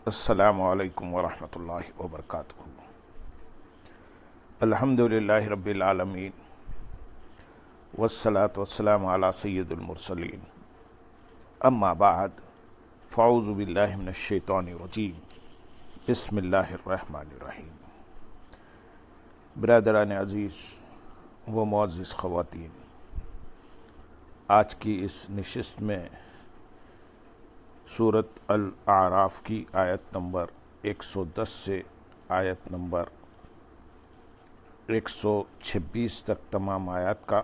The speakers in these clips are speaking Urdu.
السلام علیکم ورحمۃ اللہ وبرکاتہ۔ الحمد للہ رب العالمین والصلاة والسلام علی سید المرسلین، اما بعد فاعوذ باللہ من الشیطان الرجیم، بسم اللہ الرحمن الرحیم۔ برادران عزیز و معزز خواتین، آج کی اس نشست میں سورۃ الاعراف کی آیت نمبر 110 سے آیت نمبر 126 تک تمام آیات کا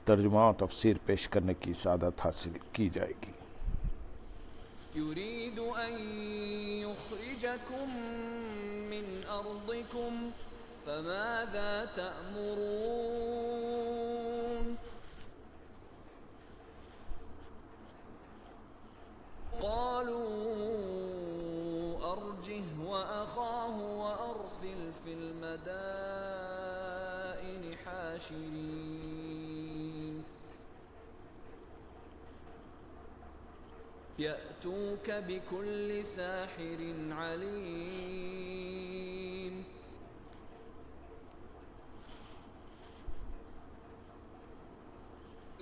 ترجمہ و تفسیر پیش کرنے کی سعادت حاصل کی جائے گی۔ يريد أن يخرجكم من أرضكم فماذا تأمرون قالوا أرجه وأخاه وأرسل في المدائن حاشرين يأتوك بكل ساحر عليم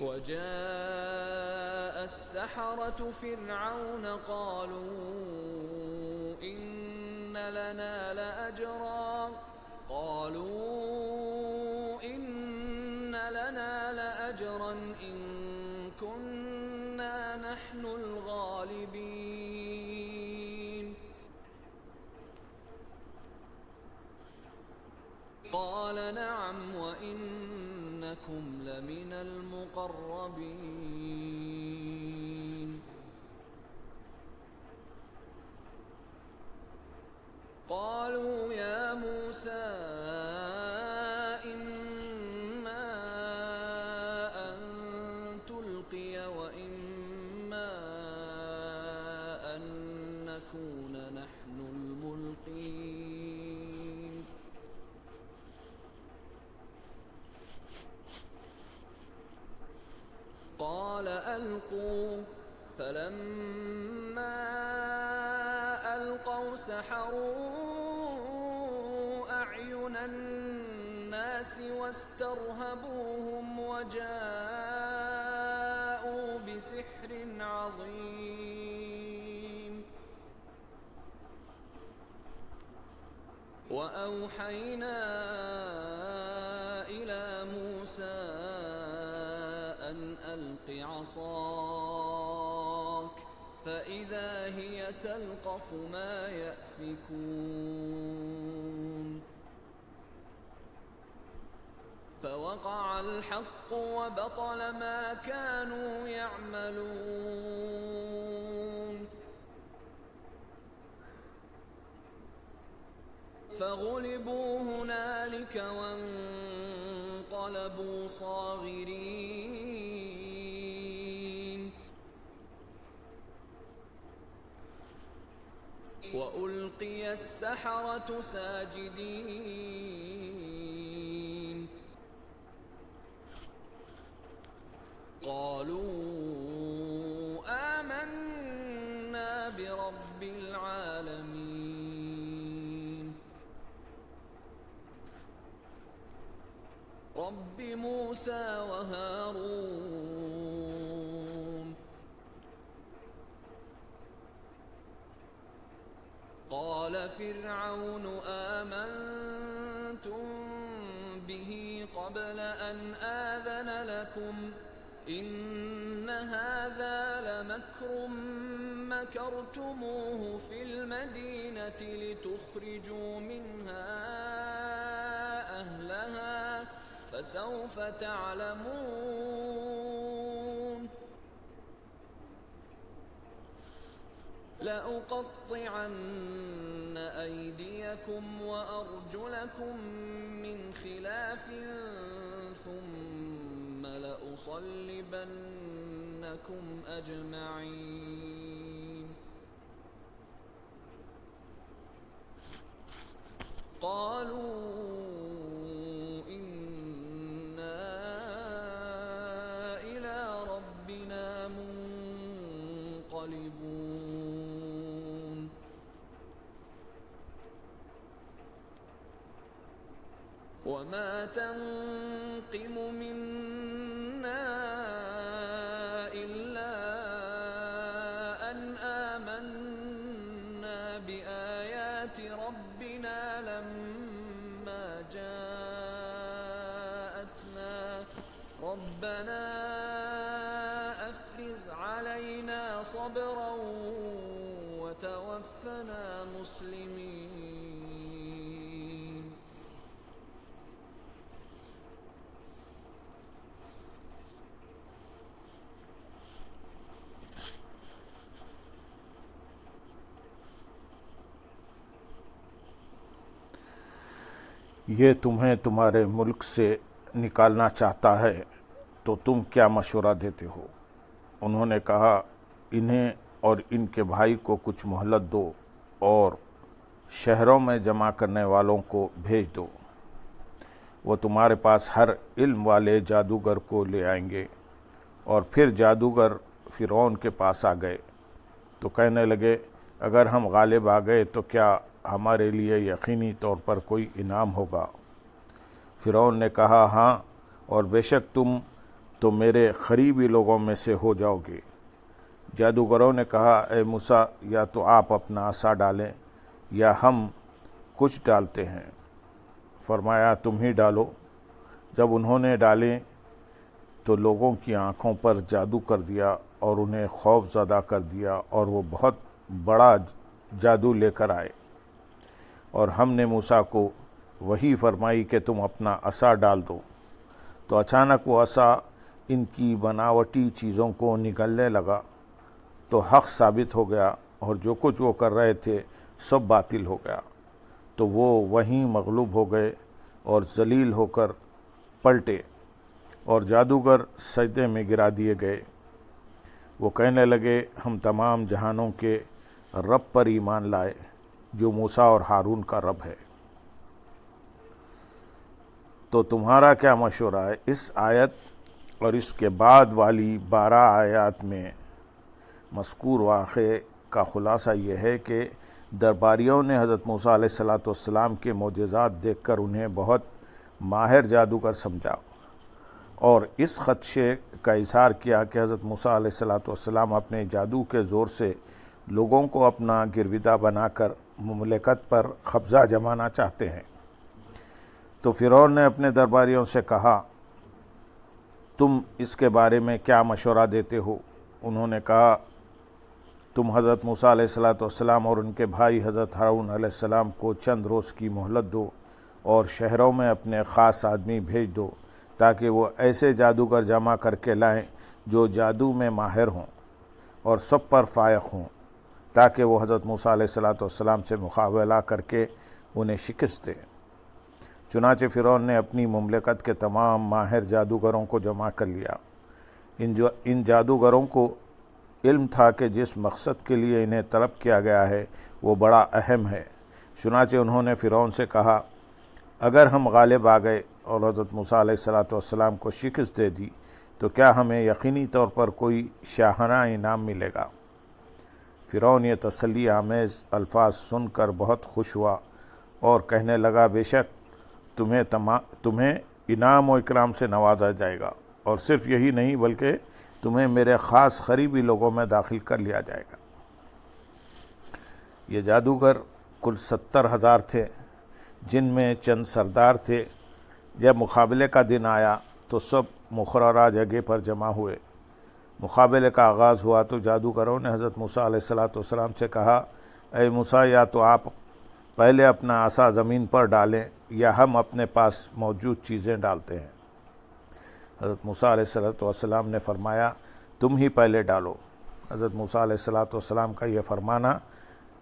وجاء السحرة فرعون قالوا إن لنا لأجرا إن كنا نحن الغالبين قال نعم وإنكم لمن المقربين قالوا يا موسى إما أن تلقي وإما أن نكون نحن الملقين قال ألقوا فلما ألقوا سحروا أعين الناس واسترهبوهم وجاءوا بسحر عظيم وأوحينا إلى موسى أن ألق عصاك فإذا هي تلقف ما يأفكون فوقع الحق وبطل ما كانوا يعملون فغلبوا هنالك وانقلبوا صاغرين وألقي السحرة ساجدين قالوا آمنا برب العالمين رب موسى وهارون قال فرعون آمنتم به قبل أن آذن لكم إن هذا لمكر مكرتموه في المدينة لتخرجوا منها أهلها فسوف تعلمون لأقطعن أيديكم وأرجلكم من خلاف ثم لأصلبنكم أجمعين قالوا إنا إلى ربنا منقلبون ما تنقم منا إلا أن آمنا بآيات ربنا لما جاءتنا ربنا أفرغ علينا صبرا وتوفنا مسلمين. یہ تمہیں تمہارے ملک سے نکالنا چاہتا ہے تو تم کیا مشورہ دیتے ہو؟ انہوں نے کہا انہیں اور ان کے بھائی کو کچھ مہلت دو اور شہروں میں جمع کرنے والوں کو بھیج دو، وہ تمہارے پاس ہر علم والے جادوگر کو لے آئیں گے۔ اور پھر جادوگر فرعون کے پاس آ گئے تو کہنے لگے اگر ہم غالب آ گئے تو کیا ہمارے لیے یقینی طور پر کوئی انعام ہوگا؟ فرعون نے کہا ہاں، اور بے شک تم تو میرے قریبی لوگوں میں سے ہو جاؤ گے۔ جادوگروں نے کہا اے موسیٰ یا تو آپ اپنا عصا ڈالیں یا ہم کچھ ڈالتے ہیں۔ فرمایا تم ہی ڈالو۔ جب انہوں نے ڈالیں تو لوگوں کی آنکھوں پر جادو کر دیا اور انہیں خوف زدہ کر دیا، اور وہ بہت بڑا جادو لے کر آئے۔ اور ہم نے موسیٰ کو وحی فرمائی کہ تم اپنا عصا ڈال دو، تو اچانک وہ عصا ان کی بناوٹی چیزوں کو نگلنے لگا تو حق ثابت ہو گیا، اور جو کچھ وہ کر رہے تھے سب باطل ہو گیا۔ تو وہ وہیں مغلوب ہو گئے اور ذلیل ہو کر پلٹے، اور جادوگر سجدے میں گرا دیے گئے۔ وہ کہنے لگے ہم تمام جہانوں کے رب پر ایمان لائے جو موسیٰ اور ہارون کا رب ہے۔ تو تمہارا کیا مشورہ ہے؟ اس آیت اور اس کے بعد والی 12 آیات میں مذکور واقعے کا خلاصہ یہ ہے کہ درباریوں نے حضرت موسیٰ علیہ السلام کے معجزات دیکھ کر انہیں بہت ماہر جادوگر سمجھا، اور اس خدشے کا اظہار کیا کہ حضرت موسیٰ علیہ السلام اپنے جادو کے زور سے لوگوں کو اپنا گرویدہ بنا کر مملکت پر قبضہ جمانا چاہتے ہیں۔ تو فرعون نے اپنے درباریوں سے کہا تم اس کے بارے میں کیا مشورہ دیتے ہو؟ انہوں نے کہا تم حضرت موسیٰ علیہ السلام اور ان کے بھائی حضرت ہارون علیہ السلام کو چند روز کی مہلت دو اور شہروں میں اپنے خاص آدمی بھیج دو تاکہ وہ ایسے جادوگر جمع کر کے لائیں جو جادو میں ماہر ہوں اور سب پر فائق ہوں، تاکہ وہ حضرت موسیٰ علیہ السلام سے مقابلہ کر کے انہیں شکست دیں۔ چنانچہ فرعون نے اپنی مملکت کے تمام ماہر جادوگروں کو جمع کر لیا۔ ان جادوگروں کو علم تھا کہ جس مقصد کے لیے انہیں طلب کیا گیا ہے وہ بڑا اہم ہے۔ چنانچہ انہوں نے فرعون سے کہا اگر ہم غالب آ گئے اور حضرت موسیٰ علیہ السلام کو شکست دے دی تو کیا ہمیں یقینی طور پر کوئی شاہانہ انعام ملے گا؟ فرعون یہ تسلی آمیز الفاظ سن کر بہت خوش ہوا اور کہنے لگا بے شک تمہیں انعام و اکرام سے نوازا جائے گا، اور صرف یہی نہیں بلکہ تمہیں میرے خاص قریبی لوگوں میں داخل کر لیا جائے گا۔ یہ جادوگر کل 70,000 تھے، جن میں چند سردار تھے۔ جب مقابلے کا دن آیا تو سب مقررہ جگہ پر جمع ہوئے۔ مقابلے کا آغاز ہوا تو جادوگروں نے حضرت موسیٰ علیہ السلام سے کہا اے موسیٰ یا تو آپ پہلے اپنا عصا زمین پر ڈالیں یا ہم اپنے پاس موجود چیزیں ڈالتے ہیں۔ حضرت موسیٰ علیہ السلام نے فرمایا تم ہی پہلے ڈالو۔ حضرت موسیٰ علیہ السلام کا یہ فرمانا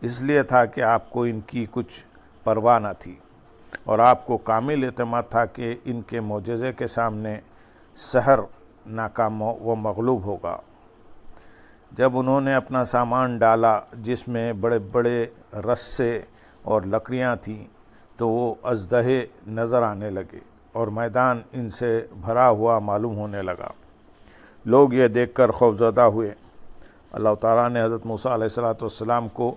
اس لیے تھا کہ آپ کو ان کی کچھ پرواہ نہ تھی، اور آپ کو کامل اعتماد تھا کہ ان کے معجزے کے سامنے سحر ناکام و مغلوب ہوگا۔ جب انہوں نے اپنا سامان ڈالا جس میں بڑے بڑے رسے اور لکڑیاں تھیں تو وہ اژدہے نظر آنے لگے اور میدان ان سے بھرا ہوا معلوم ہونے لگا۔ لوگ یہ دیکھ کر خوفزدہ ہوئے۔ اللہ تعالیٰ نے حضرت موسیٰ علیہ السلام کو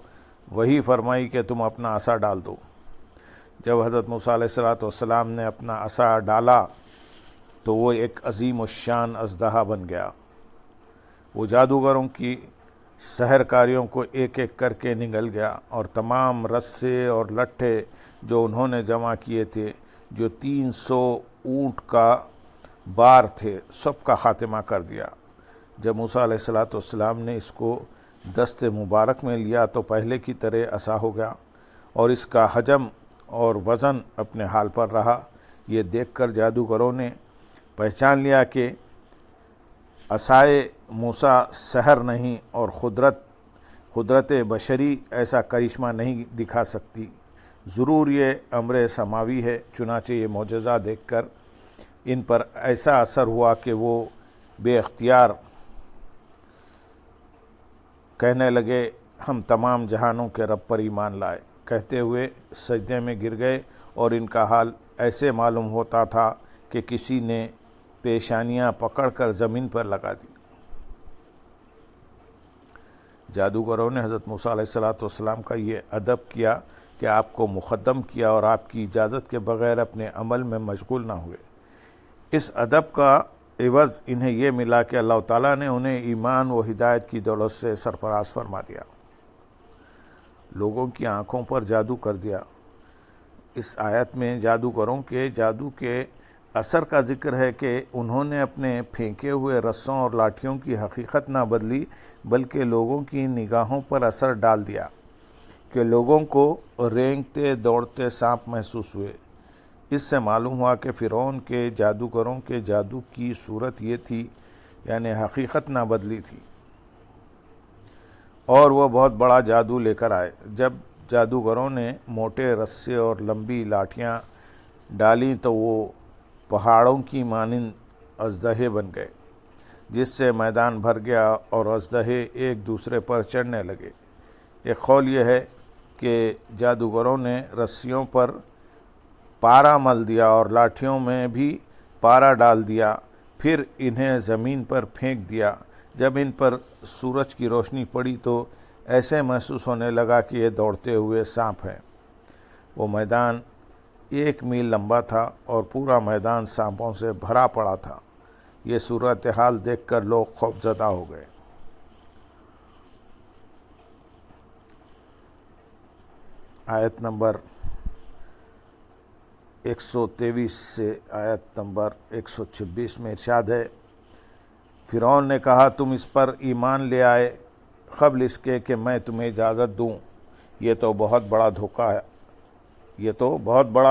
وحی فرمائی کہ تم اپنا عصا ڈال دو۔ جب حضرت موسیٰ علیہ السلام نے اپنا عصا ڈالا تو وہ ایک عظیم الشان اژدہا بن گیا۔ وہ جادوگروں کی سحر کاریوں کو ایک ایک کر کے نگل گیا اور تمام رسے اور لٹھے جو انہوں نے جمع کیے تھے، جو 300 اونٹ کا بار تھے، سب کا خاتمہ کر دیا۔ جب موسیٰ علیہ السلام نے اس کو دست مبارک میں لیا تو پہلے کی طرح عصا ہو گیا اور اس کا حجم اور وزن اپنے حال پر رہا۔ یہ دیکھ کر جادوگروں نے پہچان لیا کہ عصائے موسیٰ سحر نہیں اور قدرت بشری ایسا کرشمہ نہیں دکھا سکتی، ضرور یہ امر سماوی ہے۔ چنانچہ یہ معجزہ دیکھ کر ان پر ایسا اثر ہوا کہ وہ بے اختیار کہنے لگے، ہم تمام جہانوں کے رب پر ایمان لائے، کہتے ہوئے سجدے میں گر گئے، اور ان کا حال ایسے معلوم ہوتا تھا کہ کسی نے پیشانیاں پکڑ کر زمین پر لگا دی۔ جادوگروں نے حضرت موسیٰ علیہ السلام کا یہ ادب کیا کہ آپ کو مقدم کیا اور آپ کی اجازت کے بغیر اپنے عمل میں مشغول نہ ہوئے۔ اس ادب کا عوض انہیں یہ ملا کہ اللہ تعالیٰ نے انہیں ایمان و ہدایت کی دولت سے سرفراز فرما دیا، لوگوں کی آنکھوں پر جادو کر دیا۔ اس آیت میں جادوگروں کے جادو کے اثر کا ذکر ہے کہ انہوں نے اپنے پھینکے ہوئے رسوں اور لاٹھیوں کی حقیقت نہ بدلی، بلکہ لوگوں کی نگاہوں پر اثر ڈال دیا کہ لوگوں کو رینگتے دوڑتے سانپ محسوس ہوئے۔ اس سے معلوم ہوا کہ فرعون کے جادوگروں کے جادو کی صورت یہ تھی، یعنی حقیقت نہ بدلی تھی، اور وہ بہت بڑا جادو لے کر آئے۔ جب جادوگروں نے موٹے رسے اور لمبی لاٹھیاں ڈالیں تو وہ پہاڑوں کی مانند اژدہے بن گئے، جس سے میدان بھر گیا اور اژدہے ایک دوسرے پر چڑھنے لگے۔ ایک قول یہ ہے کہ جادوگروں نے رسیوں پر پارا مل دیا اور لاٹھیوں میں بھی پارا ڈال دیا، پھر انہیں زمین پر پھینک دیا۔ جب ان پر سورج کی روشنی پڑی تو ایسے محسوس ہونے لگا کہ یہ دوڑتے ہوئے سانپ ہیں۔ وہ میدان 1 میل لمبا تھا اور پورا میدان سانپوں سے بھرا پڑا تھا۔ یہ صورتحال دیکھ کر لوگ خوفزدہ ہو گئے۔ آیت نمبر 123 سے آیت نمبر 126 میں ارشاد ہے، فرعون نے کہا، تم اس پر ایمان لے آئے قبل اس کے کہ میں تمہیں اجازت دوں؟ یہ تو بہت بڑا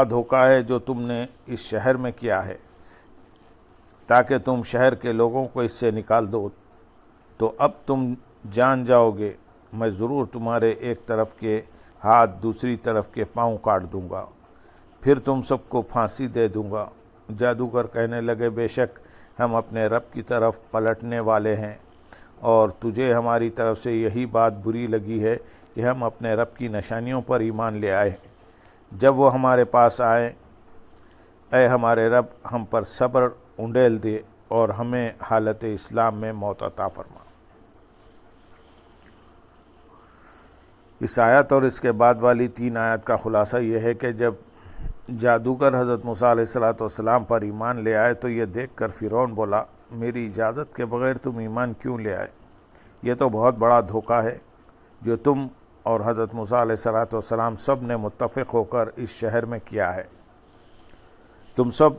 دھوکہ ہے جو تم نے اس شہر میں کیا ہے، تاکہ تم شہر کے لوگوں کو اس سے نکال دو۔ تو اب تم جان جاؤ گے، میں ضرور تمہارے ایک طرف کے ہاتھ دوسری طرف کے پاؤں کاٹ دوں گا، پھر تم سب کو پھانسی دے دوں گا۔ جادوگر کہنے لگے، بے شک ہم اپنے رب کی طرف پلٹنے والے ہیں، اور تجھے ہماری طرف سے یہی بات بری لگی ہے کہ ہم اپنے رب کی نشانیوں پر ایمان لے آئے ہیں۔ جب وہ ہمارے پاس آئیں، اے ہمارے رب، ہم پر صبر انڈیل دے اور ہمیں حالت اسلام میں موت عطا فرما۔ اس آیت اور اس کے بعد والی 3 آیت کا خلاصہ یہ ہے کہ جب جادوگر حضرت موسیٰ علیہ السلام پر ایمان لے آئے تو یہ دیکھ کر فرعون بولا، میری اجازت کے بغیر تم ایمان کیوں لے آئے؟ یہ تو بہت بڑا دھوکہ ہے جو تم اور حضرت موسیٰ علیہ السلام سب نے متفق ہو کر اس شہر میں کیا ہے۔ تم سب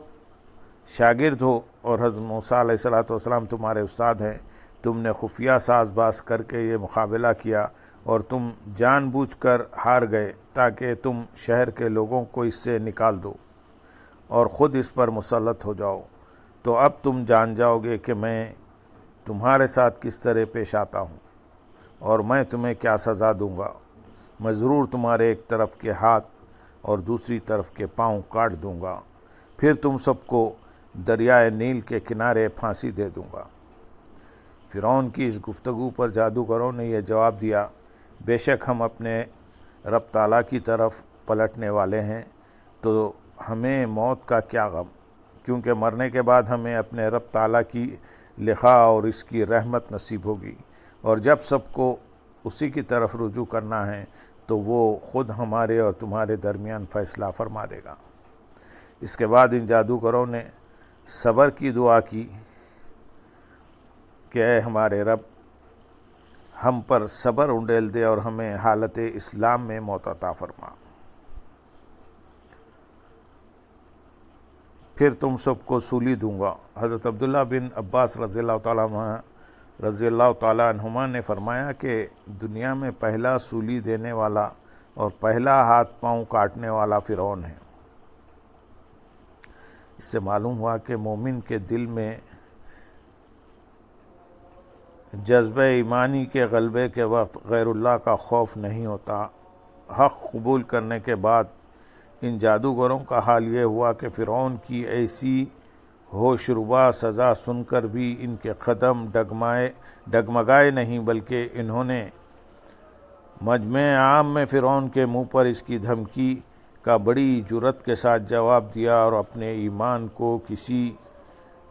شاگرد ہو اور حضرت موسیٰ علیہ السلام تمہارے استاد ہیں۔ تم نے خفیہ ساز باز کر کے یہ مقابلہ کیا اور تم جان بوجھ کر ہار گئے تاکہ تم شہر کے لوگوں کو اس سے نکال دو اور خود اس پر مسلط ہو جاؤ۔ تو اب تم جان جاؤ گے کہ میں تمہارے ساتھ کس طرح پیش آتا ہوں اور میں تمہیں کیا سزا دوں گا۔ میں ضرور تمہارے ایک طرف کے ہاتھ اور دوسری طرف کے پاؤں کاٹ دوں گا، پھر تم سب کو دریائے نیل کے کنارے پھانسی دے دوں گا۔ فرعون کی اس گفتگو پر جادوگروں نے یہ جواب دیا، بے شک ہم اپنے رب تعالیٰ کی طرف پلٹنے والے ہیں، تو ہمیں موت کا کیا غم، کیونکہ مرنے کے بعد ہمیں اپنے رب تعالیٰ کی لقاء اور اس کی رحمت نصیب ہوگی، اور جب سب کو اسی کی طرف رجوع کرنا ہے تو وہ خود ہمارے اور تمہارے درمیان فیصلہ فرما دے گا۔ اس کے بعد ان جادوگروں نے صبر کی دعا کی کہ اے ہمارے رب، ہم پر صبر انڈیل دے اور ہمیں حالت اسلام میں موت عطا فرما، پھر تم سب کو سولی دوں گا۔ حضرت عبداللہ بن عباس رضی اللہ تعالیٰ عنہما نے فرمایا کہ دنیا میں پہلا سولی دینے والا اور پہلا ہاتھ پاؤں کاٹنے والا فرعون ہے۔ اس سے معلوم ہوا کہ مومن کے دل میں جذبہ ایمانی کے غلبے کے وقت غیر اللہ کا خوف نہیں ہوتا۔ حق قبول کرنے کے بعد ان جادوگروں کا حال یہ ہوا کہ فرعون کی ایسی ہوش ربا سزا سن کر بھی ان کے قدم ڈگمگائے نہیں، بلکہ انہوں نے مجمع عام میں فرعون کے منہ پر اس کی دھمکی کا بڑی جرأت کے ساتھ جواب دیا اور اپنے ایمان کو کسی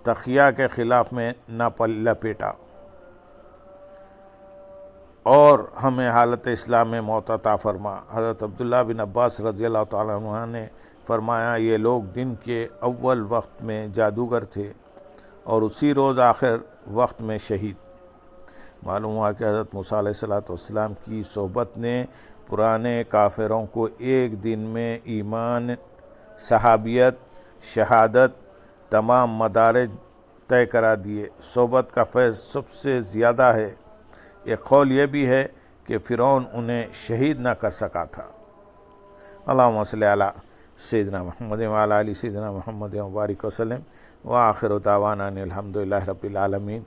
تقیہ کے خلاف میں نہ لپیٹا، اور ہمیں حالت اسلام میں موت عطا فرما۔ حضرت عبداللہ بن عباس رضی اللہ تعالیٰ عنہ نے فرمایا یہ لوگ دن کے اول وقت میں جادوگر تھے اور اسی روز آخر وقت میں شہید۔ معلوم ہوا کہ حضرت موسیٰ علیہ السلام کی صحبت نے پرانے کافروں کو ایک دن میں ایمان، صحابیت، شہادت، تمام مدارج طے کرا دیے۔ صحبت کا فیض سب سے زیادہ ہے۔ ایک قول یہ بھی ہے کہ فرعون انہیں شہید نہ کر سکا تھا۔ اللہم صلی علی سیدنا محمد وعلی آل سیدنا محمد وبارک وسلم، وآخر دعوانا ان الحمدللہ رب العالمین۔